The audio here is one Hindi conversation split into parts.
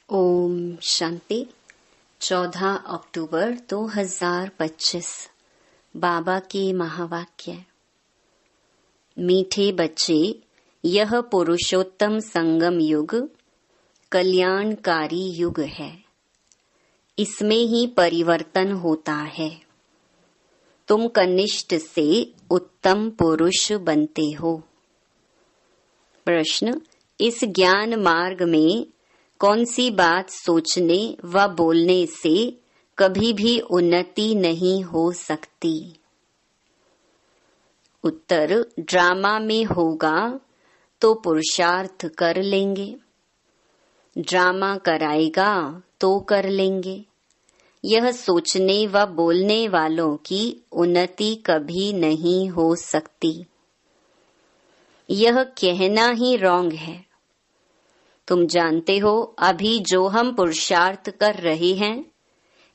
ओम शांति। 14 अक्टूबर 2025 बाबा के महावाक्य। मीठे बच्चे, यह पुरुषोत्तम संगम युग कल्याणकारी युग है। इसमें ही परिवर्तन होता है। तुम कनिष्ठ से उत्तम पुरुष बनते हो। प्रश्न, इस ज्ञान मार्ग में कौन सी बात सोचने व बोलने से कभी भी उन्नति नहीं हो सकती? उत्तर, ड्रामा में होगा तो पुरुषार्थ कर लेंगे, ड्रामा कराएगा तो कर लेंगे। यह सोचने व बोलने वालों की उन्नति कभी नहीं हो सकती। यह कहना ही रॉन्ग है। तुम जानते हो, अभी जो हम पुरुषार्थ कर रहे हैं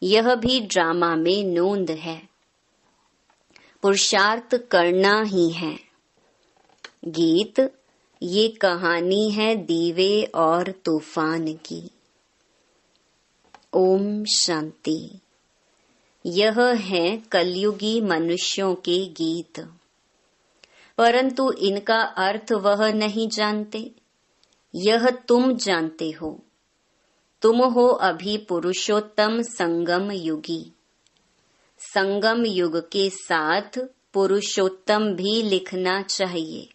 यह भी ड्रामा में नोंद है। पुरुषार्थ करना ही है। गीत, ये कहानी है दीवे और तूफान की। ओम शांति। यह है कलयुगी मनुष्यों के गीत, परंतु इनका अर्थ वह नहीं जानते। यह तुम जानते हो। तुम हो अभी पुरुषोत्तम संगम युगी। संगम युग के साथ पुरुषोत्तम भी लिखना चाहिए।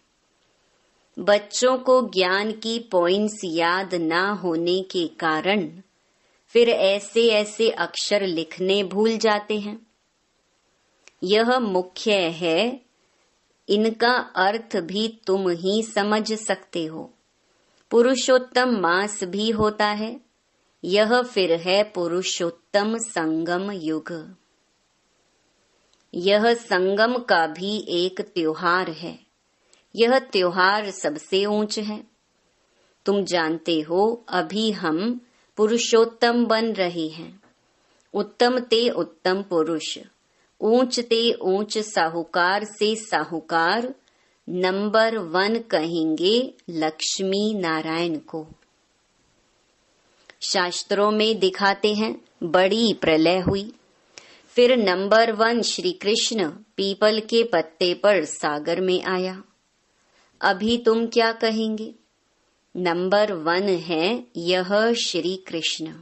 बच्चों को ज्ञान की पॉइंट्स याद ना होने के कारण फिर ऐसे ऐसे अक्षर लिखने भूल जाते हैं। यह मुख्य है। इनका अर्थ भी तुम ही समझ सकते हो। पुरुषोत्तम मास भी होता है। यह फिर है पुरुषोत्तम संगम युग। यह संगम का भी एक त्योहार है। यह त्योहार सबसे ऊंच है। तुम जानते हो, अभी हम पुरुषोत्तम बन रहे हैं। उत्तम ते उत्तम पुरुष, ऊंच ते ऊंच साहूकार से साहूकार, नंबर 1 कहेंगे लक्ष्मी नारायण को। शास्त्रों में दिखाते हैं बड़ी प्रलय हुई, फिर नंबर 1 श्री कृष्ण पीपल के पत्ते पर सागर में आया। अभी तुम क्या कहेंगे? नंबर 1 है यह श्री कृष्ण,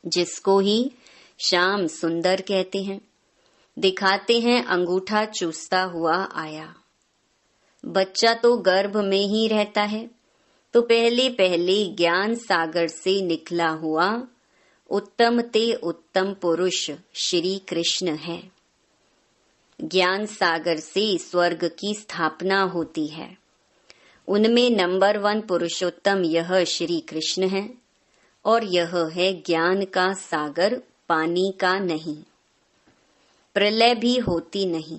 जिसको ही श्याम सुंदर कहते हैं। दिखाते हैं अंगूठा चूसता हुआ आया। बच्चा तो गर्भ में ही रहता है, तो पहले पहले ज्ञान सागर से निकला हुआ उत्तम ते उत्तम पुरुष श्री कृष्ण है। ज्ञान सागर से स्वर्ग की स्थापना होती है। उनमें नंबर 1 पुरुषोत्तम यह श्री कृष्ण है, और यह है ज्ञान का सागर, पानी का नहीं। प्रलय भी होती नहीं।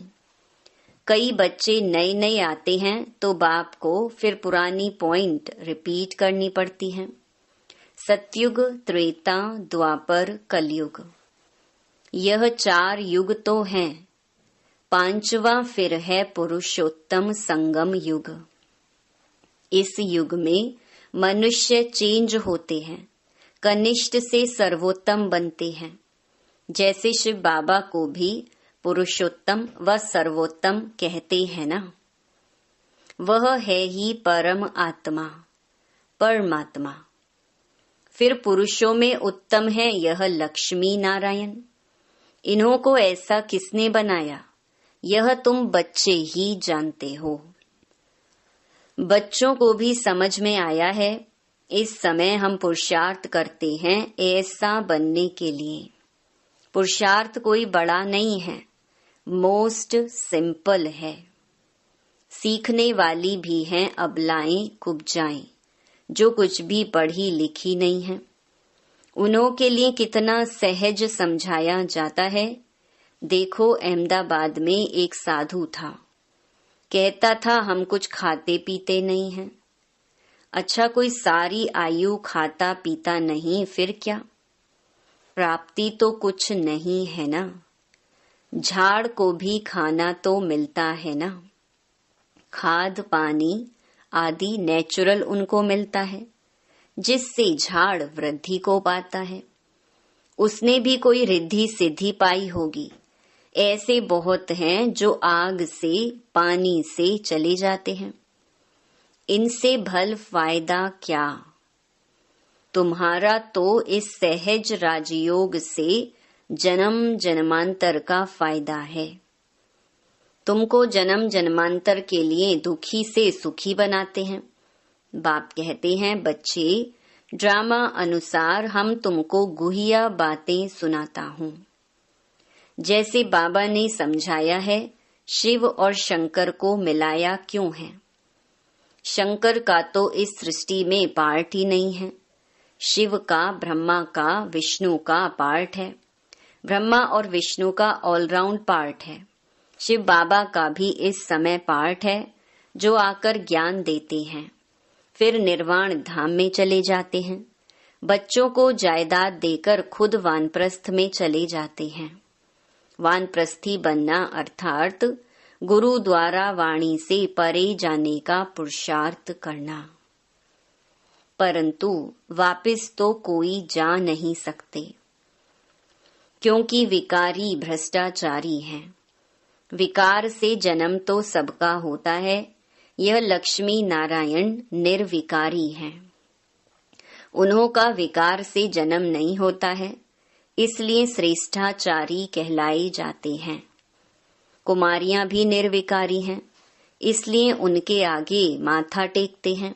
कई बच्चे नए नए आते हैं तो बाप को फिर पुरानी पॉइंट रिपीट करनी पड़ती है। सतयुग, त्रेता, द्वापर, कलयुग, यह 4 युग तो हैं। 5वां फिर है पुरुषोत्तम संगम युग। इस युग में मनुष्य चेंज होते हैं, कनिष्ठ से सर्वोत्तम बनते हैं। जैसे शिव बाबा को भी पुरुषोत्तम व सर्वोत्तम कहते हैं ना। वह है ही परम आत्मा, परमात्मा। फिर पुरुषों में उत्तम है यह लक्ष्मी नारायण। इन्हों को ऐसा किसने बनाया, यह तुम बच्चे ही जानते हो। बच्चों को भी समझ में आया है। इस समय हम पुरुषार्थ करते हैं ऐसा बनने के लिए। पुरुषार्थ कोई बड़ा नहीं है, मोस्ट सिंपल है। सीखने वाली भी हैं अबलाएं कुब्जाएं, जो कुछ भी पढ़ी लिखी नहीं है। उन्हों के लिए कितना सहज समझाया जाता है। देखो, अहमदाबाद में एक साधु था, कहता था हम कुछ खाते पीते नहीं हैं। अच्छा, कोई सारी आयु खाता पीता नहीं, फिर क्या? प्राप्ति तो कुछ नहीं है ना। झाड़ को भी खाना तो मिलता है ना। खाद पानी आदि नेचुरल उनको मिलता है। जिससे झाड़ वृद्धि को पाता है। उसने भी कोई रिद्धि सिद्धि पाई होगी। ऐसे बहुत हैं जो आग से पानी से चले जाते हैं। इनसे भल फायदा क्या? तुम्हारा तो इस सहज राजयोग से जन्म जन्मांतर का फायदा है। तुमको जन्म जन्मांतर के लिए दुखी से सुखी बनाते हैं। बाप कहते हैं, बच्चे, ड्रामा अनुसार हम तुमको गुहिया बातें सुनाता हूँ। जैसे बाबा ने समझाया है, शिव और शंकर को मिलाया क्यों है? शंकर का तो इस सृष्टि में पार्ट ही नहीं है। शिव का, ब्रह्मा का, विष्णु का पार्ट है। ब्रह्मा और विष्णु का ऑलराउंड पार्ट है। शिव बाबा का भी इस समय पार्ट है, जो आकर ज्ञान देते हैं, फिर निर्वाण धाम में चले जाते हैं। बच्चों को जायदाद देकर खुद वानप्रस्थ में चले जाते हैं। वानप्रस्थी बनना अर्थात गुरु द्वारा वाणी से परे जाने का पुरुषार्थ करना। परंतु वापिस तो कोई जा नहीं सकते, क्योंकि विकारी भ्रष्टाचारी हैं। विकार से जन्म तो सबका होता है। यह लक्ष्मी नारायण निर्विकारी हैं। उन्हों का विकार से जन्म नहीं होता है, इसलिए श्रेष्ठाचारी कहलाए जाते हैं। कुमारियां भी निर्विकारी हैं, इसलिए उनके आगे माथा टेकते हैं।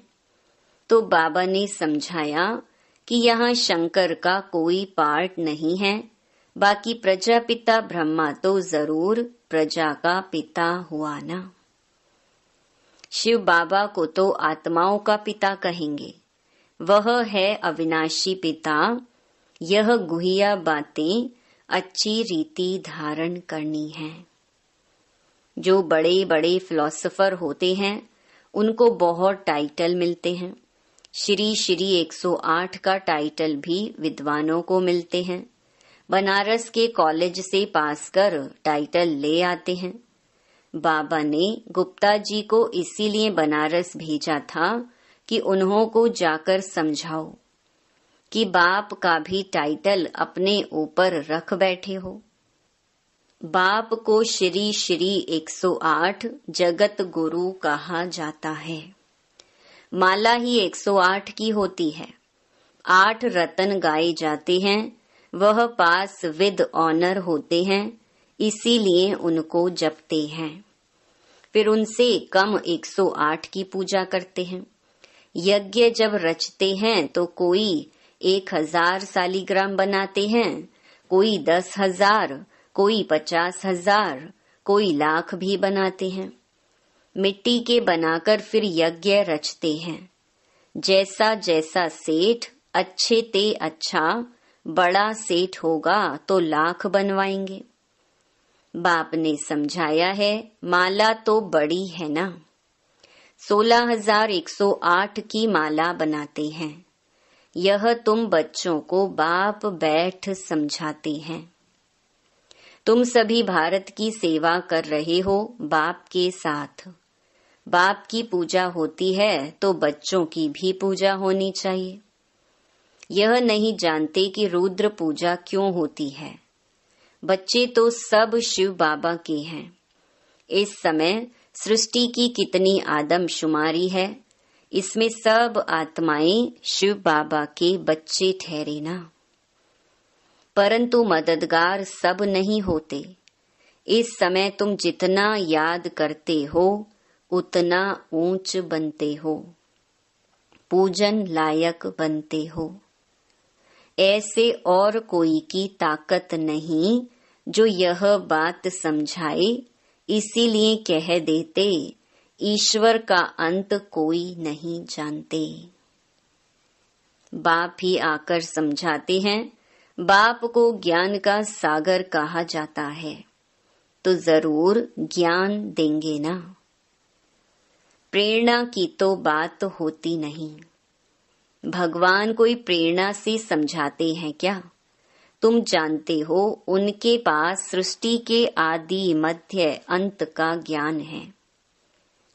तो बाबा ने समझाया कि यहाँ शंकर का कोई पार्ट नहीं है। बाकी प्रजापिता ब्रह्मा तो जरूर प्रजा का पिता हुआ ना। शिव बाबा को तो आत्माओं का पिता कहेंगे। वह है अविनाशी पिता। यह गुहिया बातें अच्छी रीति धारण करनी है। जो बड़े बड़े फिलोसोफर होते हैं, उनको बहुत टाइटल मिलते हैं। श्री 108 का टाइटल भी विद्वानों को मिलते हैं। बनारस के कॉलेज से पास कर टाइटल ले आते हैं। बाबा ने गुप्ता जी को इसीलिए बनारस भेजा था कि उन्हों को जाकर समझाओ कि बाप का भी टाइटल अपने ऊपर रख बैठे हो। बाप को श्री 108 जगत गुरु कहा जाता है। माला ही 108 की होती है। 8 रतन गाए जाते हैं। वह पास विद ऑनर होते हैं, इसीलिए उनको जपते हैं। फिर उनसे कम 108 की पूजा करते हैं। यज्ञ जब रचते हैं तो कोई 1000 सालीग्राम बनाते हैं, कोई 10,000, कोई 50,000, कोई लाख भी बनाते हैं। मिट्टी के बनाकर फिर यज्ञ रचते हैं। जैसा जैसा सेठ अच्छे ते अच्छा बड़ा सेठ होगा तो लाख बनवाएंगे। बाप ने समझाया है, माला तो बड़ी है ना। 16,108 की माला बनाते हैं। यह तुम बच्चों को बाप बैठ समझाते हैं। तुम सभी भारत की सेवा कर रहे हो बाप के साथ। बाप की पूजा होती है तो बच्चों की भी पूजा होनी चाहिए। यह नहीं जानते कि रुद्र पूजा क्यों होती है। बच्चे तो सब शिव बाबा के हैं। इस समय सृष्टि की कितनी आदमशुमारी है, इसमें सब आत्माएं शिव बाबा के बच्चे ठहरे ना। परंतु मददगार सब नहीं होते। इस समय तुम जितना याद करते हो उतना ऊंच बनते हो, पूजन लायक बनते हो। ऐसे और कोई की ताकत नहीं जो यह बात समझाए, इसीलिए कह देते ईश्वर का अंत कोई नहीं जानते। बाप ही आकर समझाते हैं। बाप को ज्ञान का सागर कहा जाता है, तो जरूर ज्ञान देंगे ना। प्रेरणा की तो बात होती नहीं। भगवान कोई प्रेरणा से समझाते हैं क्या? तुम जानते हो उनके पास सृष्टि के आदि मध्य अंत का ज्ञान है।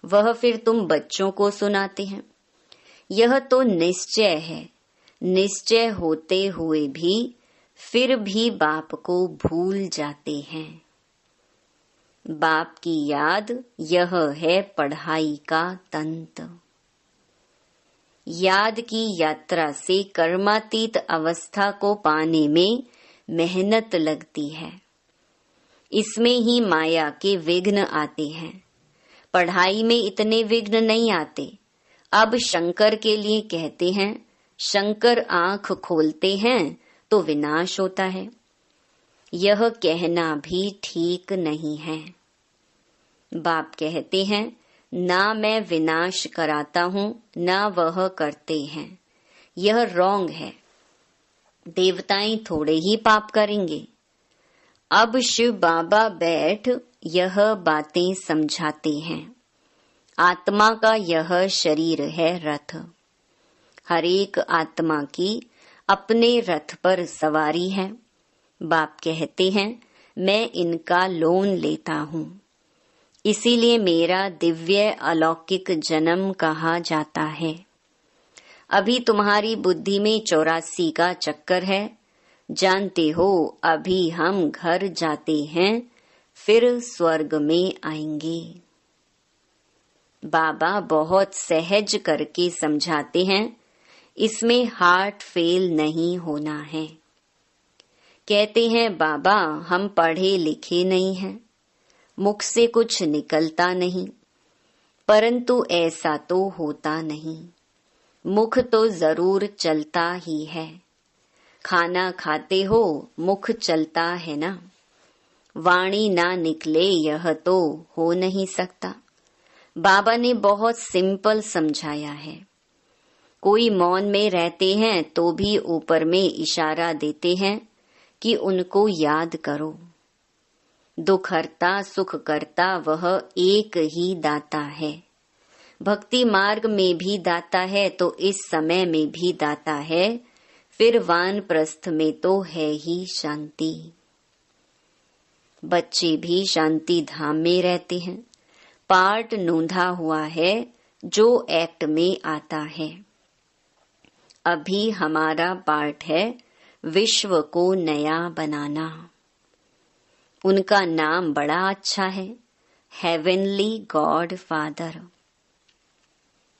वह फिर तुम बच्चों को सुनाते हैं। यह तो निश्चय है। निश्चय होते हुए भी फिर भी बाप को भूल जाते हैं। बाप की याद यह है पढ़ाई का तंत्र। याद की यात्रा से कर्मातीत अवस्था को पाने में मेहनत लगती है। इसमें ही माया के विघ्न आते हैं। पढ़ाई में इतने विघ्न नहीं आते। अब शंकर के लिए कहते हैं, शंकर आंख खोलते हैं तो विनाश होता है। यह कहना भी ठीक नहीं है। बाप कहते हैं, ना मैं विनाश कराता हूँ ना वह करते हैं। यह रॉन्ग है। देवताएं थोड़े ही पाप करेंगे। अब शिव बाबा बैठ यह बातें समझाते हैं। आत्मा का यह शरीर है रथ। हरेक आत्मा की अपने रथ पर सवारी है। बाप कहते हैं, मैं इनका लोन लेता हूँ, इसीलिए मेरा दिव्य अलौकिक जन्म कहा जाता है। अभी तुम्हारी बुद्धि में 84 का चक्कर है। जानते हो, अभी हम घर जाते हैं, फिर स्वर्ग में आएंगे। बाबा बहुत सहज करके समझाते हैं, इसमें हार्ट फेल नहीं होना है। कहते हैं, बाबा हम पढ़े लिखे नहीं हैं, मुख से कुछ निकलता नहीं, परंतु ऐसा तो होता नहीं। मुख तो जरूर चलता ही है। खाना खाते हो, मुख चलता है ना। वाणी ना निकले यह तो हो नहीं सकता। बाबा ने बहुत सिंपल समझाया है। कोई मौन में रहते हैं तो भी ऊपर में इशारा देते हैं कि उनको याद करो। दुख हरता सुख करता वह एक ही दाता है। भक्ति मार्ग में भी दाता है तो इस समय में भी दाता है, फिर वानप्रस्थ में तो है ही शांति। बच्चे भी शांति धाम में रहते हैं। पार्ट नूंधा हुआ है जो एक्ट में आता है। अभी हमारा पार्ट है विश्व को नया बनाना। उनका नाम बड़ा अच्छा है, हेवनली गॉड फादर।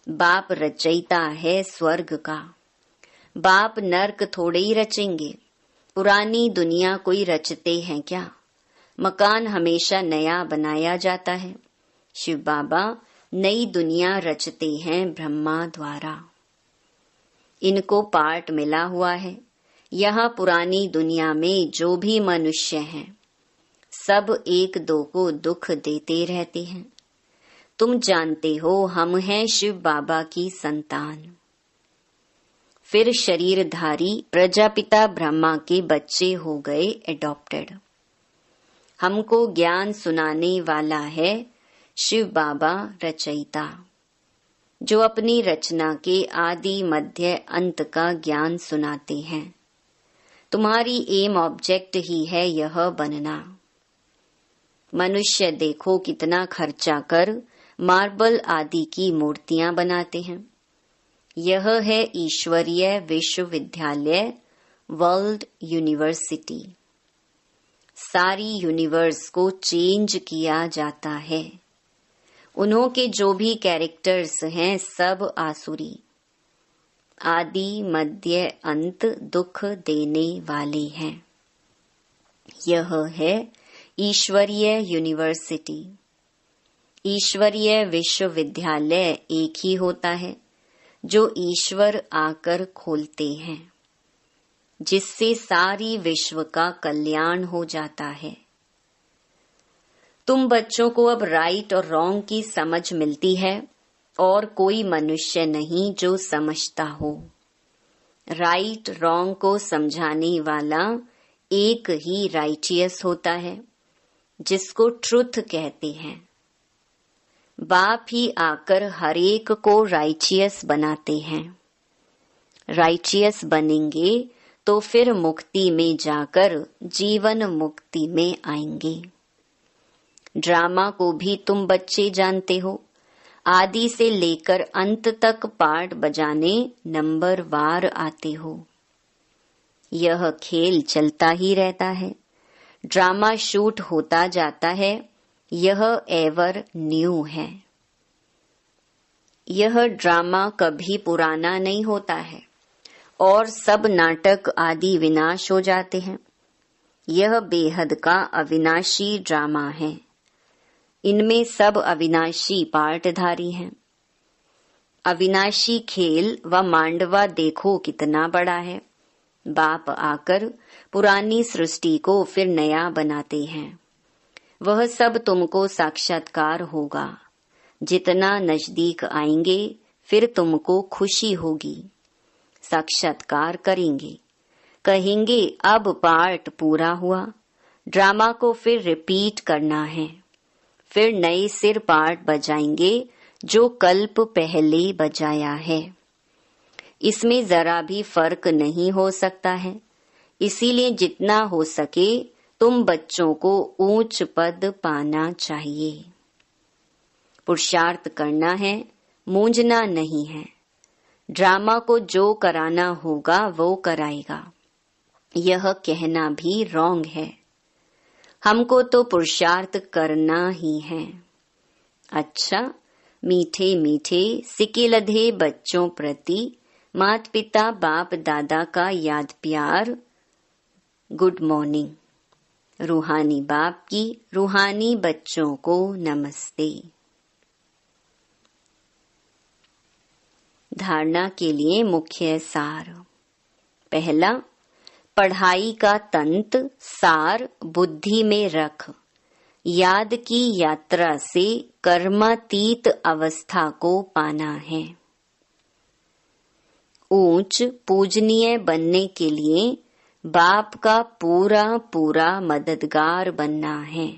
बाप रचयिता है स्वर्ग का। बाप नर्क थोड़े ही रचेंगे। पुरानी दुनिया कोई रचते हैं क्या? मकान हमेशा नया बनाया जाता है। शिव बाबा नई दुनिया रचते हैं ब्रह्मा द्वारा। इनको पार्ट मिला हुआ है। यहाँ पुरानी दुनिया में जो भी मनुष्य हैं, सब एक दो को दुख देते रहते हैं। तुम जानते हो हम हैं शिव बाबा की संतान। फिर शरीरधारी प्रजापिता ब्रह्मा के बच्चे हो गए एडॉप्टेड। हमको ज्ञान सुनाने वाला है शिव बाबा रचयिता, जो अपनी रचना के आदि मध्य अंत का ज्ञान सुनाते हैं। तुम्हारी एम ऑब्जेक्ट ही है यह बनना। मनुष्य देखो कितना खर्चा कर मार्बल आदि की मूर्तियां बनाते हैं। यह है ईश्वरीय विश्वविद्यालय, वर्ल्ड यूनिवर्सिटी। सारी यूनिवर्स को चेंज किया जाता है। उन्हों के जो भी कैरेक्टर्स हैं सब आसुरी, आदि मध्य अंत दुख देने वाले हैं। यह है ईश्वरीय यूनिवर्सिटी। ईश्वरीय विश्वविद्यालय एक ही होता है जो ईश्वर आकर खोलते हैं, जिससे सारी विश्व का कल्याण हो जाता है। तुम बच्चों को अब राइट और रॉन्ग की समझ मिलती है और कोई मनुष्य नहीं जो समझता हो। राइट रॉन्ग को समझाने वाला एक ही राइटियस होता है, जिसको ट्रुथ कहते हैं। बाप ही आकर हरेक को राइटियस बनाते हैं। राइटियस बनेंगे तो फिर मुक्ति में जाकर जीवन मुक्ति में आएंगे। ड्रामा को भी तुम बच्चे जानते हो। आदि से लेकर अंत तक पार्ट बजाने नंबर वार आते हो। यह खेल चलता ही रहता है, ड्रामा शूट होता जाता है, यह एवर न्यू है। यह ड्रामा कभी पुराना नहीं होता है और सब नाटक आदि विनाश हो जाते हैं। यह बेहद का अविनाशी ड्रामा है। इनमें सब अविनाशी पार्टधारी हैं। अविनाशी खेल व मांडवा देखो कितना बड़ा है। बाप आकर पुरानी सृष्टि को फिर नया बनाते हैं। वह सब तुमको साक्षात्कार होगा। जितना नजदीक आएंगे फिर तुमको खुशी होगी। साक्षात्कार करेंगे, कहेंगे अब पार्ट पूरा हुआ, ड्रामा को फिर रिपीट करना है। फिर नए सिर पार्ट बजाएंगे जो कल्प पहले बजाया है। इसमें जरा भी फर्क नहीं हो सकता है। इसीलिए जितना हो सके तुम बच्चों को ऊंच पद पाना चाहिए। पुरुषार्थ करना है, मूंझना नहीं है। ड्रामा को जो कराना होगा वो कराएगा। यह कहना भी रॉन्ग है। हमको तो पुरुषार्थ करना ही है। अच्छा, मीठे मीठे सिकिलधे बच्चों प्रति माता पिता बाप दादा का याद प्यार। Good morning. रूहानी बाप की रूहानी बच्चों को नमस्ते। धारणा के लिए मुख्य सार। पहला, पढ़ाई का तंत्र सार बुद्धि में रख। याद की यात्रा से कर्मातीत अवस्था को पाना है। ऊंच पूजनीय बनने के लिए बाप का पूरा पूरा मददगार बनना है।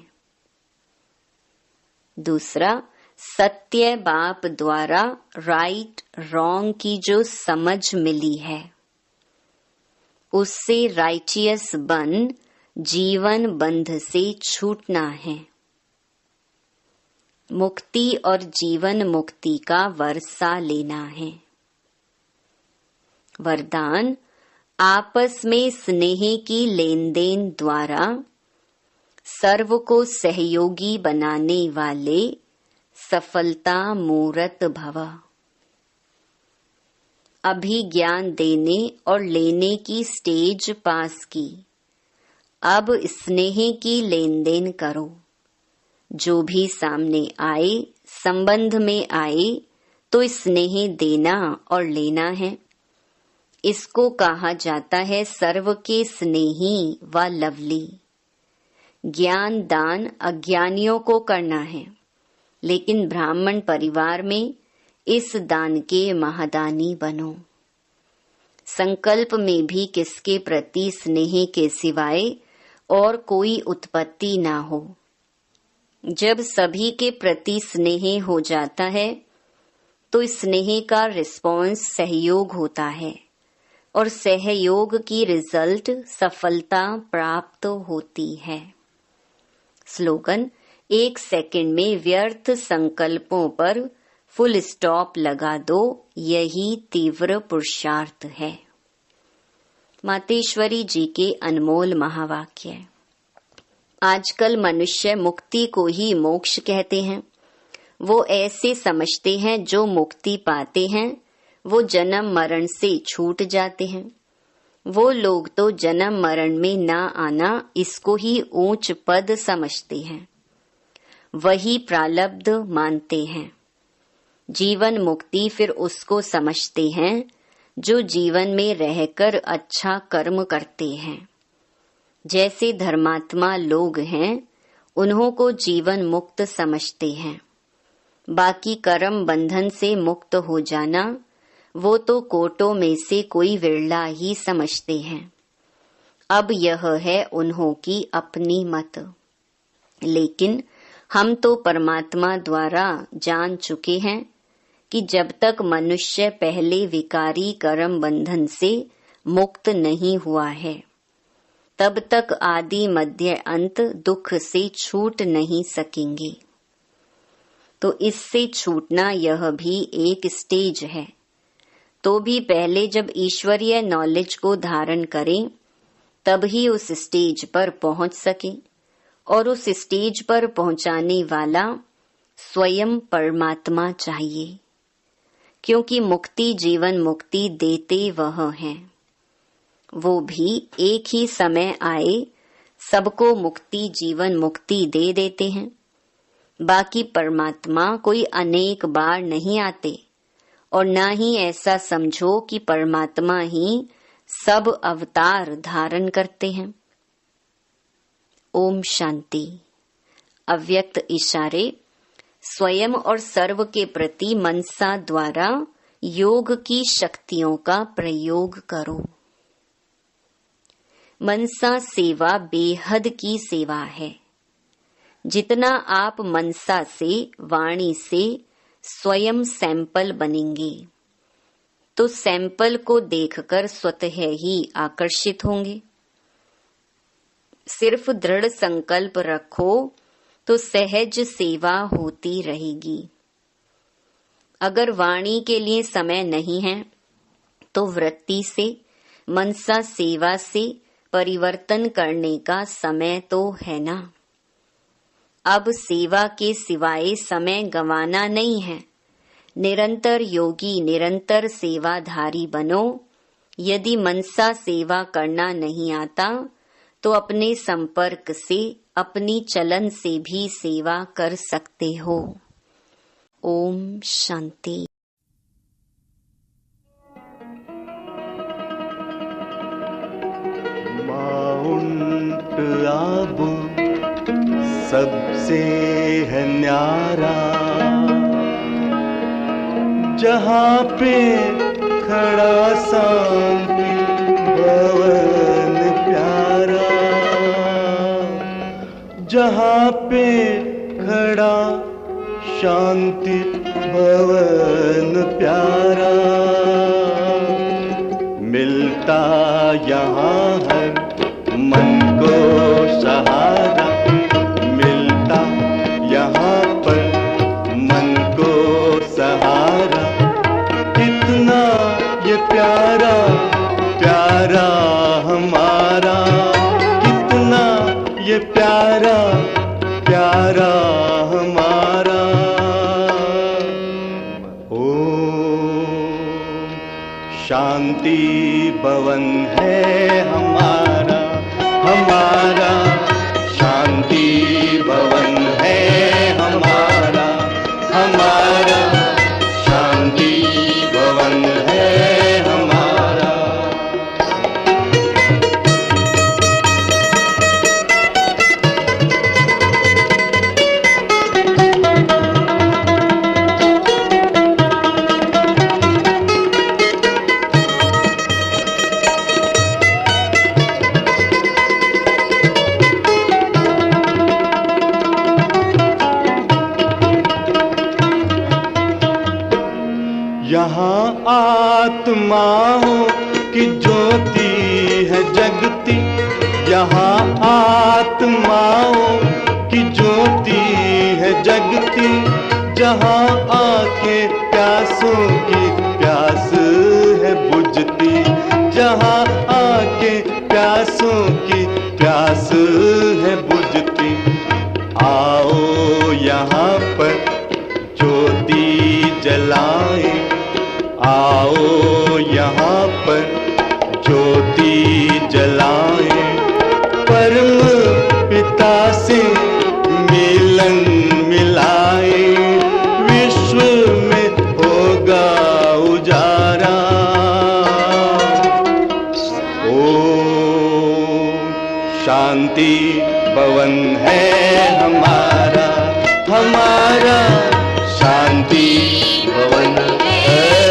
दूसरा, सत्य बाप द्वारा राइट रॉन्ग की जो समझ मिली है उससे राइटियस बन जीवन बंध से छूटना है। मुक्ति और जीवन मुक्ति का वर्षा लेना है। वरदान, आपस में स्नेह की लेन देन द्वारा सर्व को सहयोगी बनाने वाले सफलता मूर्त भव। अभी ज्ञान देने और लेने की स्टेज पास की। अब स्नेह की लेन देन करो। जो भी सामने आए, संबंध में आए तो स्नेह देना और लेना है। इसको कहा जाता है सर्व के स्नेही व लवली। ज्ञान दान अज्ञानियों को करना है, लेकिन ब्राह्मण परिवार में इस दान के महादानी बनो। संकल्प में भी किसके प्रति स्नेह के सिवाय और कोई उत्पत्ति ना हो। जब सभी के प्रति स्नेह हो जाता है तो स्नेह का रिस्पॉन्स सहयोग होता है और सहयोग की रिजल्ट सफलता प्राप्त होती है। स्लोगन, 1 सेकंड में व्यर्थ संकल्पों पर फुल स्टॉप लगा दो, यही तीव्र पुरुषार्थ है। मातेश्वरी जी के अनमोल महावाक्य। आजकल मनुष्य मुक्ति को ही मोक्ष कहते हैं। वो ऐसे समझते हैं जो मुक्ति पाते हैं वो जन्म मरण से छूट जाते हैं। वो लोग तो जन्म मरण में ना आना इसको ही ऊंच पद समझते हैं। वही प्रालब्ध मानते हैं। जीवन मुक्ति फिर उसको समझते हैं जो जीवन में रहकर अच्छा कर्म करते हैं। जैसे धर्मात्मा लोग हैं उन्हों को जीवन मुक्त समझते हैं। बाकी कर्म बंधन से मुक्त हो जाना वो तो कोटों में से कोई विरला ही समझते हैं। अब यह है उन्हों की अपनी मत। लेकिन हम तो परमात्मा द्वारा जान चुके हैं कि जब तक मनुष्य पहले विकारी कर्म बंधन से मुक्त नहीं हुआ है तब तक आदि मध्य अंत दुख से छूट नहीं सकेंगे। तो इससे छूटना यह भी एक स्टेज है। तो भी पहले जब ईश्वरीय नॉलेज को धारण करें तब ही उस स्टेज पर पहुंच सके, और उस स्टेज पर पहुंचाने वाला स्वयं परमात्मा चाहिए, क्योंकि मुक्ति जीवन मुक्ति देते वह हैं। वो भी एक ही समय आए सबको मुक्ति जीवन मुक्ति दे देते हैं। बाकी परमात्मा कोई अनेक बार नहीं आते, और न ही ऐसा समझो कि परमात्मा ही सब अवतार धारण करते हैं। ओम शांति। अव्यक्त इशारे। स्वयं और सर्व के प्रति मनसा द्वारा योग की शक्तियों का प्रयोग करो। मनसा सेवा बेहद की सेवा है। जितना आप मनसा से वाणी से स्वयं सैंपल बनेंगे तो सैंपल को देखकर स्वतः ही आकर्षित होंगे। सिर्फ दृढ़ संकल्प रखो तो सहज सेवा होती रहेगी। अगर वाणी के लिए समय नहीं है तो वृत्ति से मनसा सेवा से परिवर्तन करने का समय तो है ना। अब सेवा के सिवाय समय गंवाना नहीं है। निरंतर योगी निरंतर सेवाधारी बनो। यदि मनसा सेवा करना नहीं आता तो अपने संपर्क से अपनी चलन से भी सेवा कर सकते हो। ओम शांति। माउंट आबू सबसे है न्यारा, जहाँ पे खड़ा शांति भवन प्यारा, जहाँ पे खड़ा शांति भवन प्यारा। मिलता यहाँ हर मन को सहारा, मिलता यहाँ पर मन को सहारा। कितना ये प्यारा प्यारा हमारा, कितना ये प्यारा प्यारा हमारा। ओम शांति भवन है हमारा, हमारा शांति भवन है हमारा, हमारा शांति भवन है हमारा। यहाँ आत्माओं की ज्योति है जगती, यहाँ आत्माओं की ज्योति है जगती। जहाँ आके प्यासों की प्यास है बुझती, जहाँ आके प्यासों की प्यास है बुझती। आओ यहाँ पर ज्योति जलाएं, आओ यहाँ पर ज्योति जलाएं। परम पिता से मिलन मिलाए, विश्व में होगा उजारा। ओम शांति भवन है हमारा, हमारा शांति भवन है